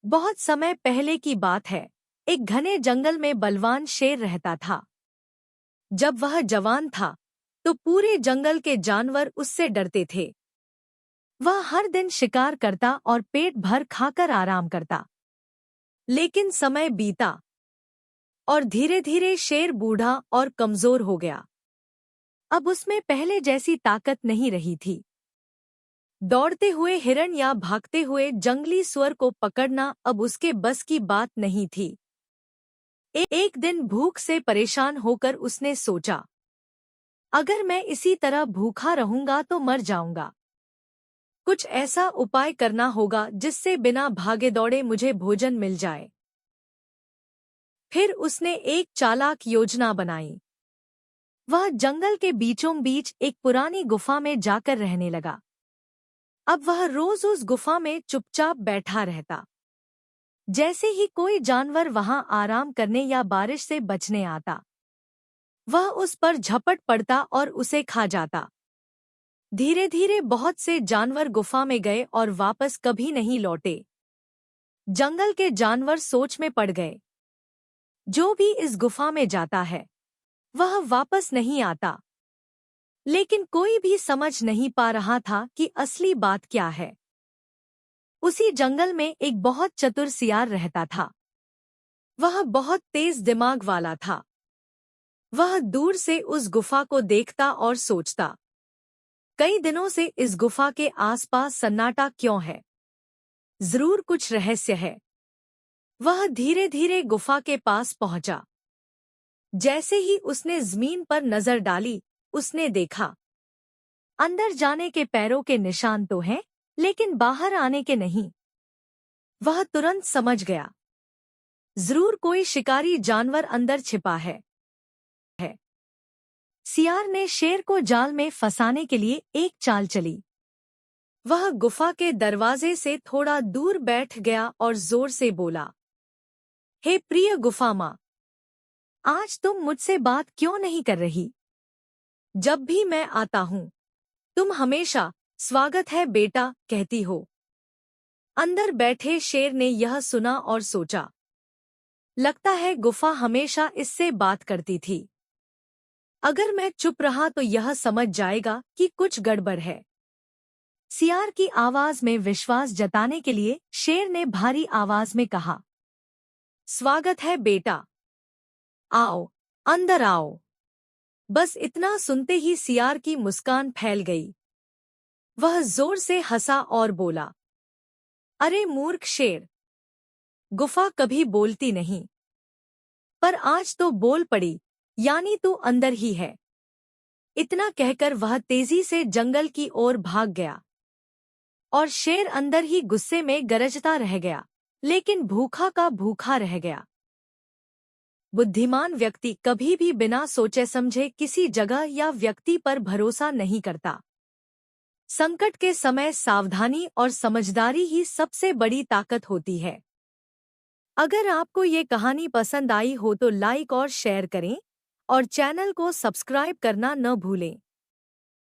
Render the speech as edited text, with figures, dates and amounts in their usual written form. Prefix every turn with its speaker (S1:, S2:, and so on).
S1: बहुत समय पहले की बात है। एक घने जंगल में बलवान शेर रहता था। जब वह जवान था तो पूरे जंगल के जानवर उससे डरते थे। वह हर दिन शिकार करता और पेट भर खाकर आराम करता। लेकिन समय बीता और धीरे धीरे शेर बूढ़ा और कमजोर हो गया। अब उसमें पहले जैसी ताकत नहीं रही थी। दौड़ते हुए हिरण या भागते हुए जंगली सुअर को पकड़ना अब उसके बस की बात नहीं थी। एक दिन भूख से परेशान होकर उसने सोचा, अगर मैं इसी तरह भूखा रहूंगा तो मर जाऊंगा। कुछ ऐसा उपाय करना होगा जिससे बिना भागे दौड़े मुझे भोजन मिल जाए। फिर उसने एक चालाक योजना बनाई। वह जंगल के बीचों बीच एक पुरानी गुफा में जाकर रहने लगा। अब वह रोज उस गुफा में चुपचाप बैठा रहता। जैसे ही कोई जानवर वहां आराम करने या बारिश से बचने आता, वह उस पर झपट पड़ता और उसे खा जाता। धीरे धीरे बहुत से जानवर गुफा में गए और वापस कभी नहीं लौटे। जंगल के जानवर सोच में पड़ गए, जो भी इस गुफा में जाता है वह वापस नहीं आता। लेकिन कोई भी समझ नहीं पा रहा था कि असली बात क्या है। उसी जंगल में एक बहुत चतुर सियार रहता था। वह बहुत तेज दिमाग वाला था। वह दूर से उस गुफा को देखता और सोचता, कई दिनों से इस गुफा के आसपास सन्नाटा क्यों है? जरूर कुछ रहस्य है। वह धीरे धीरे गुफा के पास पहुंचा। जैसे ही उसने जमीन पर नजर डाली, उसने देखा, अंदर जाने के पैरों के निशान तो हैं, लेकिन बाहर आने के नहीं। वह तुरंत समझ गया, जरूर कोई शिकारी जानवर अंदर छिपा है। सियार ने शेर को जाल में फंसाने के लिए एक चाल चली। वह गुफा के दरवाजे से थोड़ा दूर बैठ गया और जोर से बोला, हे प्रिय गुफा माँ, आज तुम मुझसे बात क्यों नहीं कर रही? जब भी मैं आता हूँ तुम हमेशा स्वागत है बेटा कहती हो। अंदर बैठे शेर ने यह सुना और सोचा, लगता है गुफा हमेशा इससे बात करती थी। अगर मैं चुप रहा तो यह समझ जाएगा कि कुछ गड़बड़ है। सियार की आवाज में विश्वास जताने के लिए शेर ने भारी आवाज में कहा, स्वागत है बेटा, आओ, अंदर आओ। बस इतना सुनते ही सियार की मुस्कान फैल गई। वह जोर से हंसा और बोला, अरे मूर्ख शेर, गुफा कभी बोलती नहीं, पर आज तो बोल पड़ी, यानी तू अंदर ही है। इतना कहकर वह तेजी से जंगल की ओर भाग गया और शेर अंदर ही गुस्से में गरजता रह गया, लेकिन भूखा का भूखा रह गया। बुद्धिमान व्यक्ति कभी भी बिना सोचे समझे किसी जगह या व्यक्ति पर भरोसा नहीं करता। संकट के समय सावधानी और समझदारी ही सबसे बड़ी ताकत होती है। अगर आपको ये कहानी पसंद आई हो तो लाइक और शेयर करें और चैनल को सब्सक्राइब करना न भूलें।